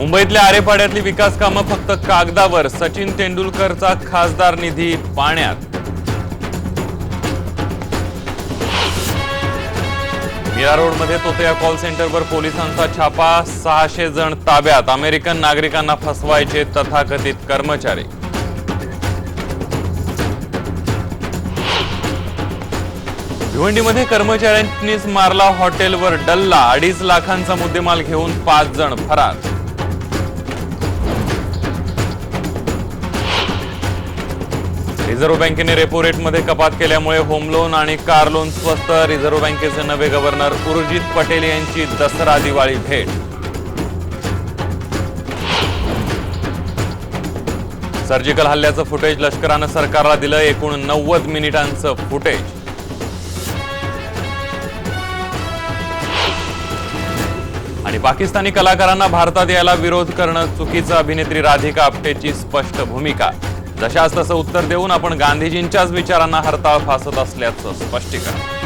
मुंबईतल्या आरेपाड्यातली विकास कामं फक्त कागदावर, सचिन तेंडुलकरचा खासदार निधी पाण्यात। मीरा रोडमध्ये तोतया कॉल सेंटरवर पोलिसांचा छापा, 600 जण ताब्यात, अमेरिकन नागरिकांना फसवायचे तथाकथित कर्मचारी। भिवंडीमध्ये कर्मचाऱ्यांनीच मारला हॉटेलवर डल्ला, 2.5 लाखांचा मुद्देमाल घेऊन 5 जण फरार। रिझर्व्ह बँकेने रेपो रेटमध्ये कपात केल्यामुळे होम लोन आणि कार लोन स्वस्त, रिझर्व्ह बँकेचे नवे गव्हर्नर उर्जित पटेल यांची दसरा दिवाळी भेट। सर्जिकल हल्ल्याचं फुटेज लष्करानं सरकारला दिलं, एकूण 90 मिनिटांचं फुटेज। आणि पाकिस्तानी कलाकारांना भारतात यायला विरोध करणं चुकीचं, अभिनेत्री राधिका आपटेची स्पष्ट भूमिका। जशास तसं उत्तर देऊन आपण गांधीजींच्याच विचारांना हरताळ फासत असल्याचं स्पष्टीकरण।